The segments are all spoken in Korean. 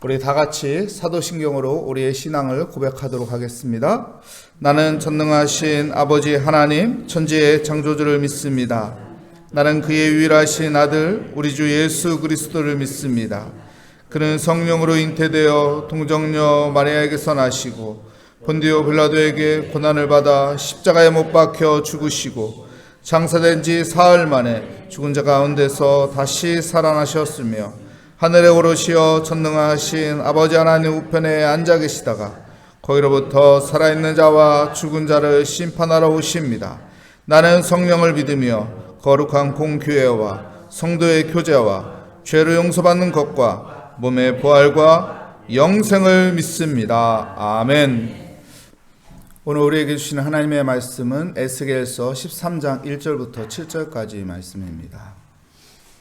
우리 다 같이 사도신경으로 우리의 신앙을 고백하도록 하겠습니다. 나는 전능하신 아버지 하나님 천지의 창조주를 믿습니다. 나는 그의 유일하신 아들 우리 주 예수 그리스도를 믿습니다. 그는 성령으로 잉태되어 동정녀 마리아에게서 나시고 본디오 빌라도에게 고난을 받아 십자가에 못 박혀 죽으시고 장사된 지 사흘 만에 죽은 자 가운데서 다시 살아나셨으며 하늘에 오르시어 전능하신 아버지 하나님 우편에 앉아 계시다가 거기로부터 살아있는 자와 죽은 자를 심판하러 오십니다. 나는 성령을 믿으며 거룩한 공교회와 성도의 교제와 죄를 용서받는 것과 몸의 부활과 영생을 믿습니다. 아멘. 오늘 우리에게 주시는 하나님의 말씀은 에스겔서 13장 1절부터 7절까지 말씀입니다.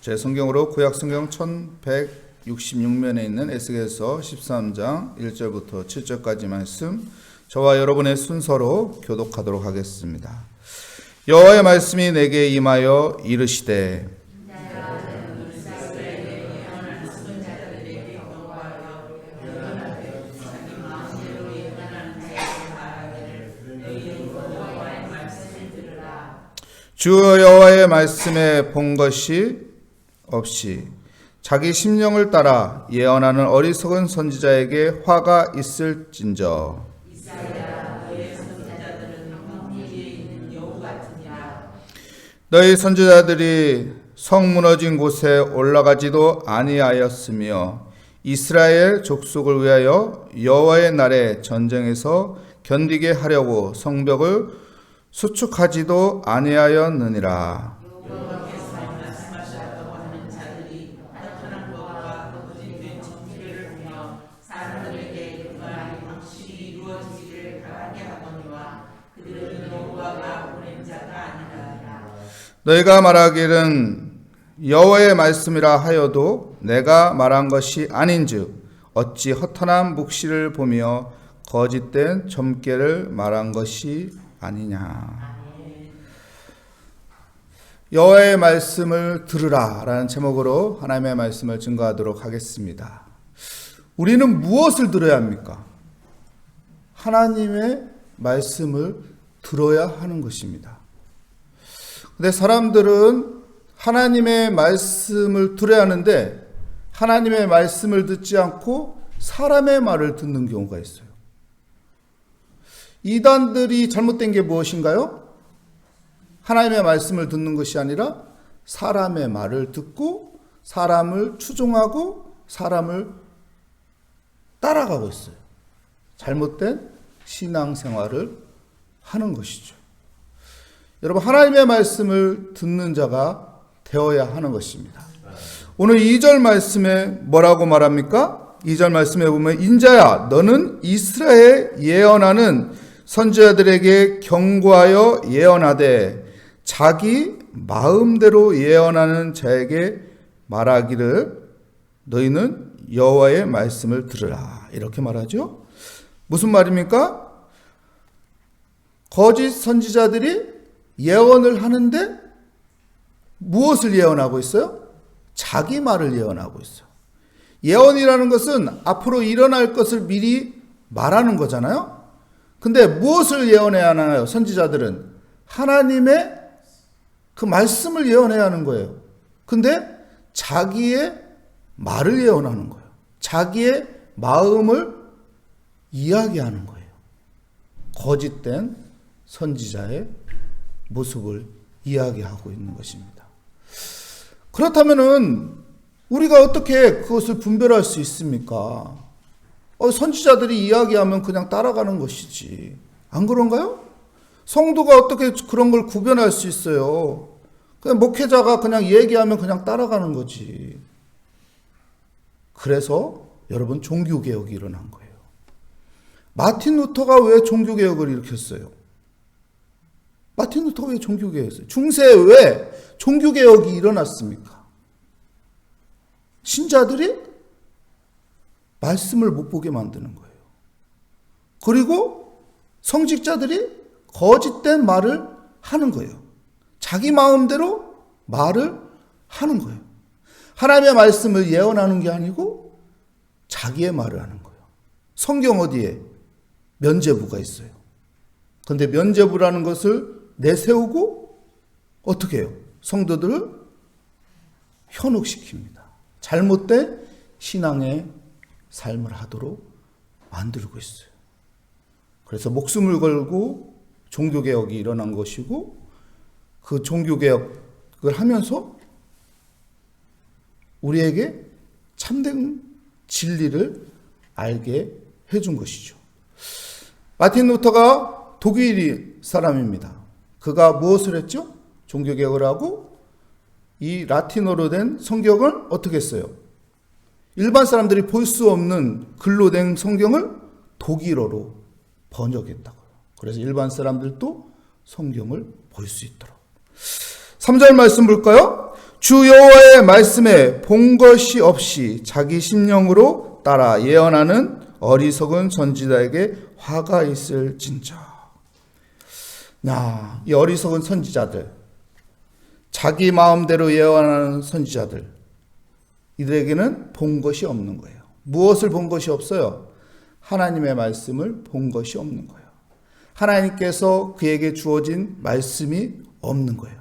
제 성경으로 구약성경 1166면에 있는 에스겔서 13장 1절부터 7절까지 말씀, 저와 여러분의 순서로 교독하도록 하겠습니다. 여호와의 말씀이 내게 임하여 이르시되 주 여호와의 말씀에 본 것이 없이 자기 심령을 따라 예언하는 어리석은 선지자에게 화가 있을진저. 너희 선지자들이 성 무너진 곳에 올라가지도 아니하였으며 이스라엘 족속을 위하여 여호와의 날에 전쟁에서 견디게 하려고 성벽을 수축하지도 아니하였느니라. 너희가 말하기는 여호와의 말씀이라 하여도 내가 말한 것이 아닌즉 어찌 허탄한 묵시를 보며 거짓된 점괘를 말한 것이 아니냐. 여호와의 말씀을 들으라 라는 제목으로 하나님의 말씀을 증거하도록 하겠습니다. 우리는 무엇을 들어야 합니까? 하나님의 말씀을 들어야 하는 것입니다. 근데 사람들은 하나님의 말씀을 들어야 하는데 하나님의 말씀을 듣지 않고 사람의 말을 듣는 경우가 있어요. 이단들이 잘못된 게 무엇인가요? 하나님의 말씀을 듣는 것이 아니라 사람의 말을 듣고 사람을 추종하고 사람을 따라가고 있어요. 잘못된 신앙생활을 하는 것이죠. 여러분, 하나님의 말씀을 듣는 자가 되어야 하는 것입니다. 오늘 2절 말씀에 뭐라고 말합니까? 2절 말씀에 보면 인자야 너는 이스라엘 예언하는 선지자들에게 경고하여 예언하되 자기 마음대로 예언하는 자에게 말하기를 너희는 여호와의 말씀을 들으라. 이렇게 말하죠. 무슨 말입니까? 거짓 선지자들이 예언을 하는데 무엇을 예언하고 있어요? 자기 말을 예언하고 있어요. 예언이라는 것은 앞으로 일어날 것을 미리 말하는 거잖아요. 근데 무엇을 예언해야 하나요? 선지자들은 하나님의 그 말씀을 예언해야 하는 거예요. 근데 자기의 말을 예언하는 거예요. 자기의 마음을 이야기하는 거예요. 거짓된 선지자의 모습을 이야기하고 있는 것입니다. 그렇다면은 우리가 어떻게 그것을 분별할 수 있습니까? 선지자들이 이야기하면 그냥 따라가는 것이지. 안 그런가요? 성도가 어떻게 그런 걸 구별할 수 있어요? 그냥 목회자가 그냥 얘기하면 그냥 따라가는 거지. 그래서 여러분 종교개혁이 일어난 거예요. 마틴 루터가 왜 종교개혁을 일으켰어요? 마틴 루터가 왜 종교개혁했어요? 중세에 왜 종교개혁이 일어났습니까? 신자들이 말씀을 못 보게 만드는 거예요. 그리고 성직자들이 거짓된 말을 하는 거예요. 자기 마음대로 말을 하는 거예요. 하나님의 말씀을 예언하는 게 아니고 자기의 말을 하는 거예요. 성경 어디에 면죄부가 있어요. 그런데 면죄부라는 것을 내세우고 어떻게 해요? 성도들을 현혹시킵니다. 잘못된 신앙의 삶을 하도록 만들고 있어요. 그래서 목숨을 걸고 종교개혁이 일어난 것이고, 그 종교개혁을 하면서 우리에게 참된 진리를 알게 해준 것이죠. 마틴 루터가 독일 사람입니다. 그가 무엇을 했죠? 종교개혁을 하고 이 라틴어로 된 성경을 어떻게 했어요? 일반 사람들이 볼 수 없는 글로 된 성경을 독일어로 번역했다고요. 그래서 일반 사람들도 성경을 볼 수 있도록. 3절 말씀 볼까요? 주 여호와의 말씀에 본 것이 없이 자기 심령으로 따라 예언하는 어리석은 선지자에게 화가 있을진저. 이 어리석은 선지자들, 자기 마음대로 예언하는 선지자들, 이들에게는 본 것이 없는 거예요. 무엇을 본 것이 없어요? 하나님의 말씀을 본 것이 없는 거예요. 하나님께서 그에게 주어진 말씀이 없는 거예요.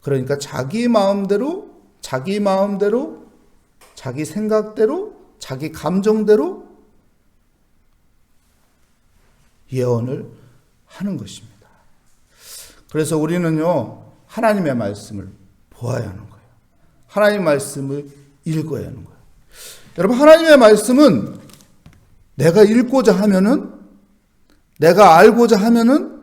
그러니까 자기 마음대로, 자기 생각대로, 자기 감정대로 예언을 하는 것입니다. 그래서 우리는요, 하나님의 말씀을 보아야 하는 거예요. 하나님의 말씀을 읽어야 하는 거예요. 여러분, 하나님의 말씀은 내가 읽고자 하면은, 내가 알고자 하면은,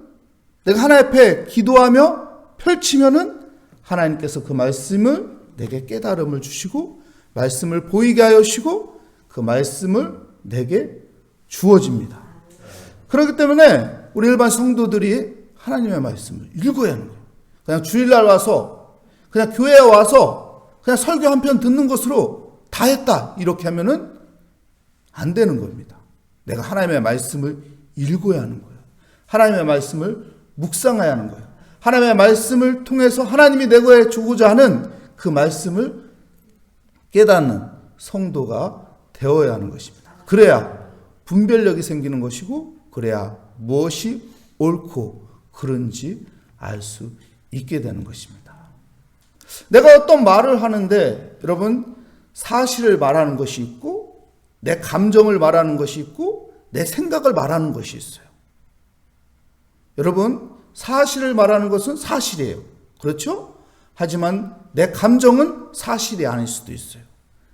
내가 하나님 앞에 기도하며 펼치면은 하나님께서 그 말씀을 내게 깨달음을 주시고 말씀을 보이게 하여 주시고 그 말씀을 내게 주어집니다. 그렇기 때문에 우리 일반 성도들이 하나님의 말씀을 읽어야 하는 거예요. 그냥 주일날 와서, 그냥 교회에 와서 그냥 설교 한 편 듣는 것으로 다 했다, 이렇게 하면은 안 되는 겁니다. 내가 하나님의 말씀을 읽어야 하는 거예요. 하나님의 말씀을 묵상해야 하는 거예요. 하나님의 말씀을 통해서 하나님이 내게 주고자 하는 그 말씀을 깨닫는 성도가 되어야 하는 것입니다. 그래야 분별력이 생기는 것이고, 그래야 무엇이 옳고 그른지 알 수 있게 되는 것입니다. 내가 어떤 말을 하는데, 여러분, 사실을 말하는 것이 있고, 내 감정을 말하는 것이 있고, 내 생각을 말하는 것이 있어요. 여러분, 사실을 말하는 것은 사실이에요. 그렇죠? 하지만 내 감정은 사실이 아닐 수도 있어요.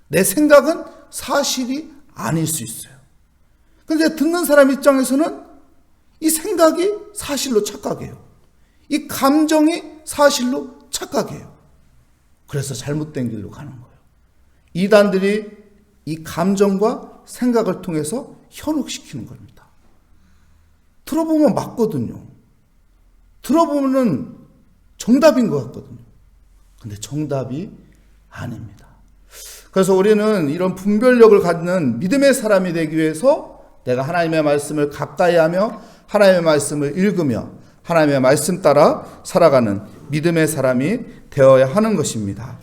내 생각은 사실이 아닐 수 있어요. 그런데 듣는 사람 입장에서는 이 생각이 사실로 착각해요. 이 감정이 사실로 착각해요. 그래서 잘못된 길로 가는 거예요. 이단들이 이 감정과 생각을 통해서 현혹시키는 겁니다. 들어보면 맞거든요. 들어보면 정답인 것 같거든요. 근데 정답이 아닙니다. 그래서 우리는 이런 분별력을 갖는 믿음의 사람이 되기 위해서 내가 하나님의 말씀을 가까이 하며 하나님의 말씀을 읽으며 하나님의 말씀 따라 살아가는 믿음의 사람이 되어야 하는 것입니다.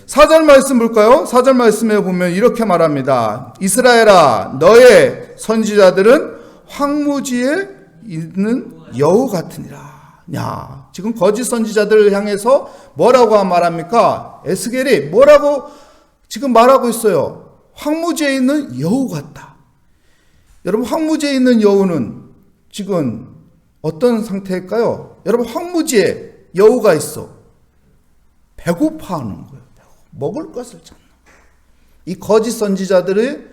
4절 말씀 볼까요? 4절 말씀에 보면 이렇게 말합니다. 이스라엘아, 너의 선지자들은 황무지에 있는 여우 같으니라. 지금 거짓 선지자들을 향해서 뭐라고 말합니까? 에스겔이 뭐라고 지금 말하고 있어요? 황무지에 있는 여우 같다. 여러분, 황무지에 있는 여우는 지금 어떤 상태일까요? 여러분, 황무지에 여우가 있어. 배고파하는 거예요. 먹을 것을 찾는 거예요. 이 거짓 선지자들이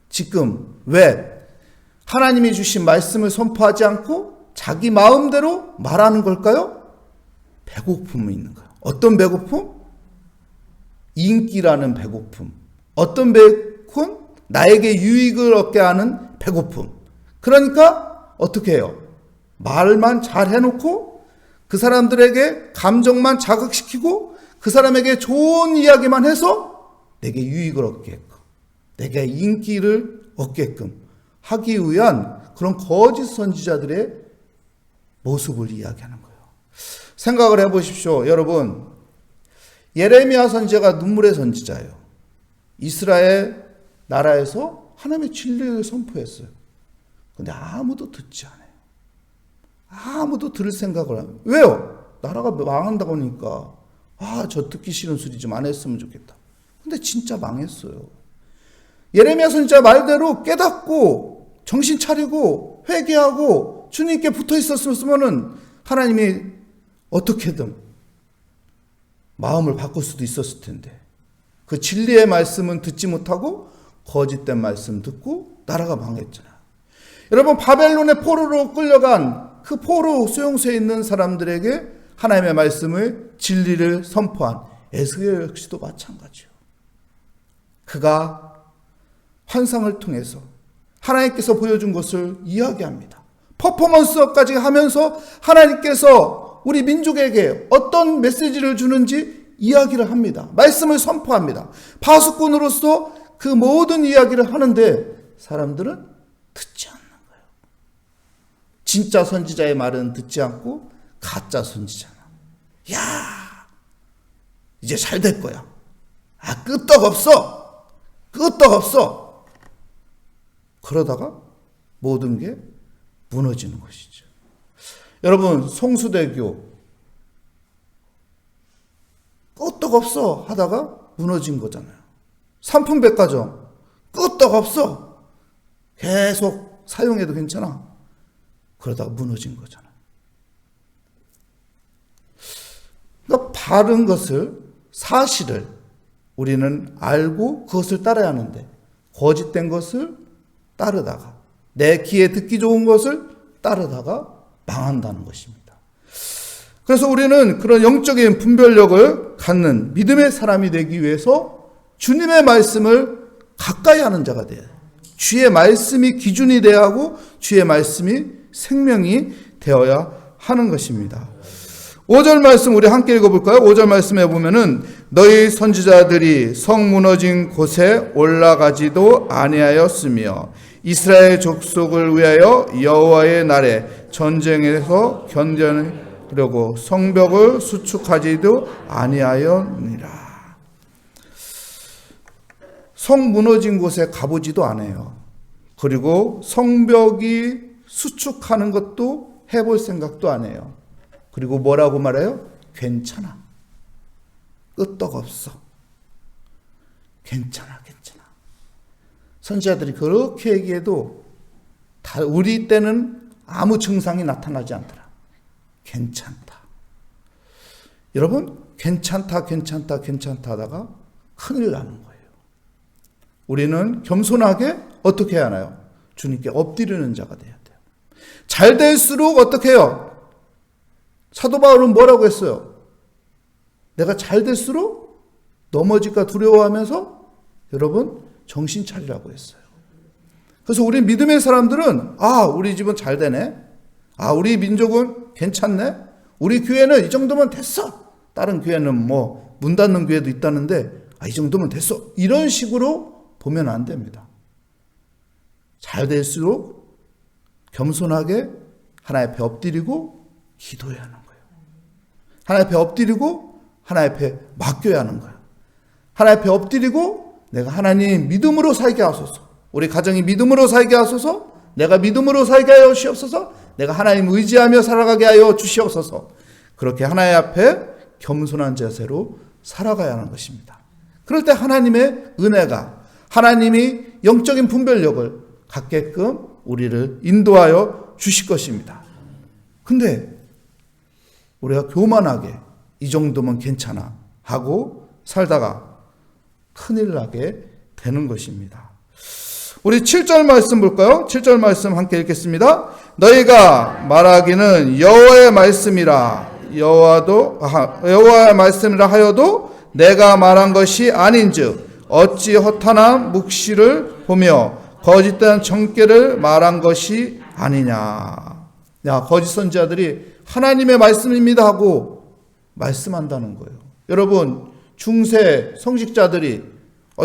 지금 왜 하나님이 주신 말씀을 선포하지 않고 자기 마음대로 말하는 걸까요? 배고픔이 있는 거예요. 어떤 배고픔? 인기라는 배고픔. 어떤 배고픔? 나에게 유익을 얻게 하는 배고픔. 그러니까 어떻게 해요? 말만 잘 해놓고 그 사람들에게 감정만 자극시키고 그 사람에게 좋은 이야기만 해서 내게 유익을 얻게끔, 내게 인기를 얻게끔 하기 위한 그런 거짓 선지자들의 모습을 이야기하는 거예요. 생각을 해보십시오. 여러분, 예레미야 선지자가 눈물의 선지자예요. 이스라엘 나라에서 하나님의 진리를 선포했어요. 근데 아무도 듣지 않아요. 아무도 들을 생각을 안 해요. 왜요? 나라가 망한다고 하니까 저 듣기 싫은 소리 좀 안 했으면 좋겠다. 근데 진짜 망했어요. 예레미야 선지자 말대로 깨닫고 정신 차리고 회개하고 주님께 붙어 있었으면은 하나님이 어떻게든 마음을 바꿀 수도 있었을 텐데 그 진리의 말씀은 듣지 못하고 거짓된 말씀 듣고 나라가 망했잖아요. 여러분, 바벨론의 포로로 끌려간 그 포로 수용소에 있는 사람들에게 하나님의 말씀을 진리를 선포한 에스겔 역시도 마찬가지요. 그가 환상을 통해서 하나님께서 보여준 것을 이야기합니다. 퍼포먼스까지 하면서 하나님께서 우리 민족에게 어떤 메시지를 주는지 이야기를 합니다. 말씀을 선포합니다. 파수꾼으로서 그 모든 이야기를 하는데 사람들은 듣지 않는 거예요. 진짜 선지자의 말은 듣지 않고 가짜 선지자는 야 이제 잘 될 거야. 끄떡없어. 끄떡없어. 그러다가 모든 게 무너지는 것이죠. 여러분, 송수대교 끄떡없어 하다가 무너진 거잖아요. 삼풍백화점 끄떡없어. 계속 사용해도 괜찮아. 그러다가 무너진 거잖아요. 그러니까 바른 것을, 사실을 우리는 알고 그것을 따라야 하는데 거짓된 것을 따르다가 내 귀에 듣기 좋은 것을 따르다가 망한다는 것입니다. 그래서 우리는 그런 영적인 분별력을 갖는 믿음의 사람이 되기 위해서 주님의 말씀을 가까이 하는 자가 돼야 돼요. 주의 말씀이 기준이 되어야 하고 주의 말씀이 생명이 되어야 하는 것입니다. 5절 말씀 우리 함께 읽어볼까요? 5절 말씀에 보면은 너희 선지자들이 성 무너진 곳에 올라가지도 아니하였으며 이스라엘 족속을 위하여 여호와의 날에 전쟁에서 견뎌내려고 성벽을 수축하지도 아니하였느니라. 성 무너진 곳에 가보지도 않아요. 그리고 성벽이 수축하는 것도 해볼 생각도 안 해요. 그리고 뭐라고 말해요? 괜찮아. 끄떡없어. 괜찮아. 선지자들이 그렇게 얘기해도 우리 때는 아무 증상이 나타나지 않더라. 괜찮다. 여러분, 괜찮다 하다가 큰일 나는 거예요. 우리는 겸손하게 어떻게 해야 하나요? 주님께 엎드리는 자가 돼야 돼요. 잘 될수록 어떻게 해요? 사도 바울은 뭐라고 했어요? 내가 잘 될수록 넘어질까 두려워하면서 여러분 정신 차리라고 했어요. 그래서 우리 믿음의 사람들은 우리 집은 잘 되네. 우리 민족은 괜찮네. 우리 교회는 이 정도면 됐어. 다른 교회는 뭐 문 닫는 교회도 있다는데 이 정도면 됐어. 이런 식으로 보면 안 됩니다. 잘 될수록 겸손하게 하나님 앞에 엎드리고 기도해야 하는 거예요. 하나님 앞에 엎드리고 하나님 앞에 맡겨야 하는 거예요. 하나님 앞에 엎드리고 내가 하나님 믿음으로 살게 하소서. 우리 가정이 믿음으로 살게 하소서. 내가 믿음으로 살게 하여 주시옵소서. 내가 하나님 의지하며 살아가게 하여 주시옵소서. 그렇게 하나님 앞에 겸손한 자세로 살아가야 하는 것입니다. 그럴 때 하나님의 은혜가, 하나님이 영적인 분별력을 갖게끔 우리를 인도하여 주실 것입니다. 근데 우리가 교만하게 이 정도면 괜찮아 하고 살다가 큰일 나게 되는 것입니다. 우리 7절 말씀 볼까요? 7절 말씀 함께 읽겠습니다. 너희가 말하기는 여호와의 말씀이라 여호와의 말씀이라 하여도 내가 말한 것이 아닌즉 어찌 허탄한 묵시를 보며 거짓된 정죄를 말한 것이 아니냐. 거짓 선지자들이 하나님의 말씀입니다 하고 말씀한다는 거예요. 여러분, 중세 성직자들이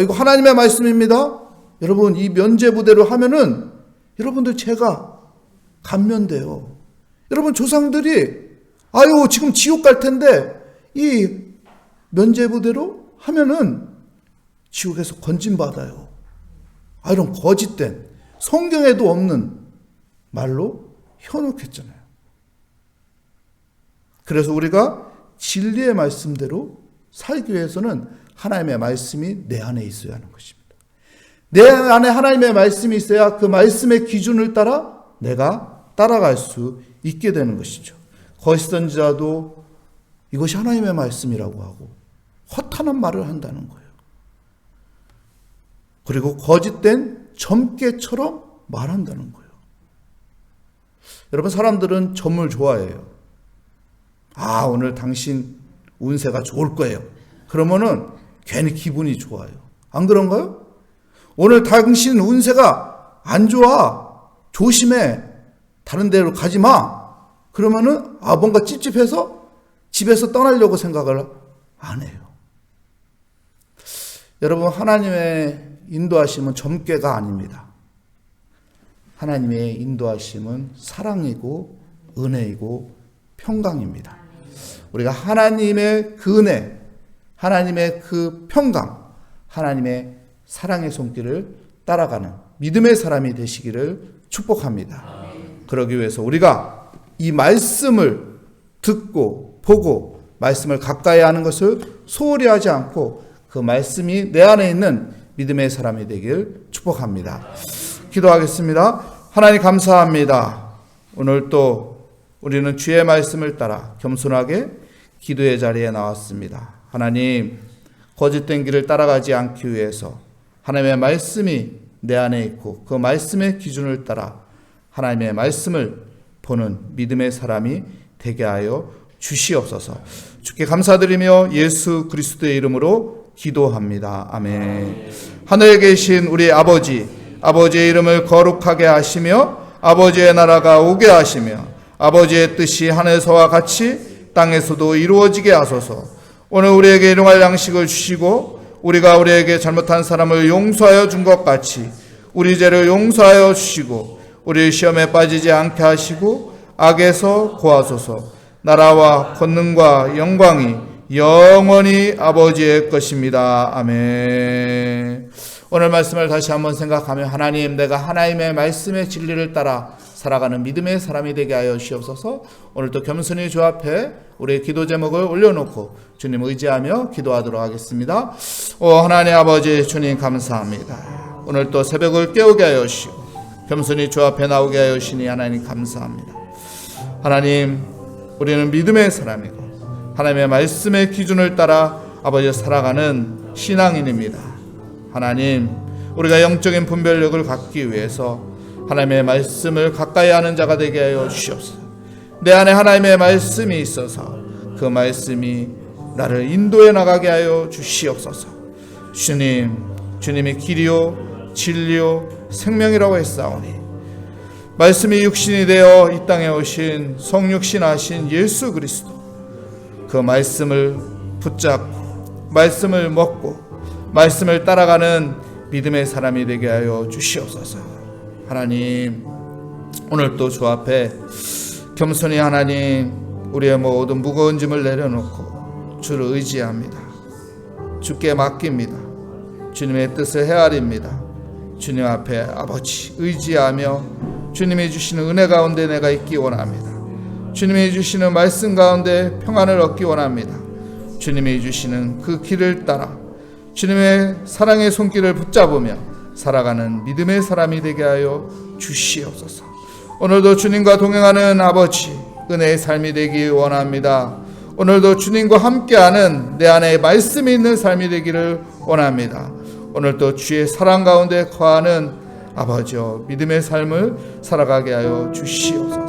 이거 하나님의 말씀입니다. 여러분, 이 면죄부대로 하면은 여러분들 죄가 감면돼요. 여러분, 조상들이 지금 지옥 갈 텐데 이 면죄부대로 하면은 지옥에서 건진받아요. 이런 거짓된 성경에도 없는 말로 현혹했잖아요. 그래서 우리가 진리의 말씀대로 살기 위해서는 하나님의 말씀이 내 안에 있어야 하는 것입니다. 내 안에 하나님의 말씀이 있어야 그 말씀의 기준을 따라 내가 따라갈 수 있게 되는 것이죠. 거짓 선지자도 이것이 하나님의 말씀이라고 하고 허탄한 말을 한다는 거예요. 그리고 거짓된 점괘처럼 말한다는 거예요. 여러분, 사람들은 점을 좋아해요. 오늘 당신 운세가 좋을 거예요. 그러면은 괜히 기분이 좋아요. 안 그런가요? 오늘 당신 운세가 안 좋아. 조심해. 다른 데로 가지 마. 그러면은 뭔가 찝찝해서 집에서 떠나려고 생각을 안 해요. 여러분, 하나님의 인도하심은 점괘가 아닙니다. 하나님의 인도하심은 사랑이고 은혜이고 평강입니다. 우리가 하나님의 그 은혜, 하나님의 그 평강, 하나님의 사랑의 손길을 따라가는 믿음의 사람이 되시기를 축복합니다. 그러기 위해서 우리가 이 말씀을 듣고 보고 말씀을 가까이 하는 것을 소홀히 하지 않고 그 말씀이 내 안에 있는 믿음의 사람이 되길 축복합니다. 기도하겠습니다. 하나님 감사합니다. 오늘 또 우리는 주의 말씀을 따라 겸손하게 기도의 자리에 나왔습니다. 하나님, 거짓된 길을 따라가지 않기 위해서 하나님의 말씀이 내 안에 있고 그 말씀의 기준을 따라 하나님의 말씀을 보는 믿음의 사람이 되게 하여 주시옵소서. 주께 감사드리며 예수 그리스도의 이름으로 기도합니다. 아멘. 하늘에 계신 우리 아버지, 아버지의 이름을 거룩하게 하시며 아버지의 나라가 오게 하시며 아버지의 뜻이 하늘에서와 같이 땅에서도 이루어지게 하소서. 오늘 우리에게 일용할 양식을 주시고 우리가 우리에게 잘못한 사람을 용서하여 준 것 같이 우리 죄를 용서하여 주시고 우리 시험에 빠지지 않게 하시고 악에서 구하소서. 나라와 권능과 영광이 영원히 아버지의 것입니다. 아멘. 오늘 말씀을 다시 한번 생각하며 하나님, 내가 하나님의 말씀의 진리를 따라 살아가는 믿음의 사람이 되게 하여 주시옵소서. 오늘도 겸손히 주 앞에 우리의 기도 제목을 올려놓고 주님 의지하며 기도하도록 하겠습니다. 하나님 아버지, 주님 감사합니다. 오늘 또 새벽을 깨우게 하여 주시고 겸손히 주 앞에 나오게 하여 주시니 하나님 감사합니다. 하나님, 우리는 믿음의 사람이고 하나님의 말씀의 기준을 따라 아버지 살아가는 신앙인입니다. 하나님, 우리가 영적인 분별력을 갖기 위해서 하나님의 말씀을 가까이 하는 자가 되게 하여 주시옵소서. 내 안에 하나님의 말씀이 있어서 그 말씀이 나를 인도해 나가게 하여 주시옵소서. 주님이 길이요 진리요 생명이라고 했사오니 말씀이 육신이 되어 이 땅에 오신 성육신하신 예수 그리스도, 그 말씀을 붙잡고 말씀을 먹고 말씀을 따라가는 믿음의 사람이 되게 하여 주시옵소서. 하나님, 오늘 또 주 앞에 겸손히 하나님 우리의 모든 무거운 짐을 내려놓고 주를 의지합니다. 주께 맡깁니다. 주님의 뜻을 헤아립니다. 주님 앞에 아버지 의지하며 주님이 주시는 은혜 가운데 내가 있기 원합니다. 주님이 주시는 말씀 가운데 평안을 얻기 원합니다. 주님이 주시는 그 길을 따라 주님의 사랑의 손길을 붙잡으며 살아가는 믿음의 사람이 되게 하여 주시옵소서. 오늘도 주님과 동행하는 아버지 은혜의 삶이 되기 원합니다. 오늘도 주님과 함께하는 내 안에 말씀이 있는 삶이 되기를 원합니다. 오늘도 주의 사랑 가운데 거하는 아버지여 믿음의 삶을 살아가게 하여 주시옵소서.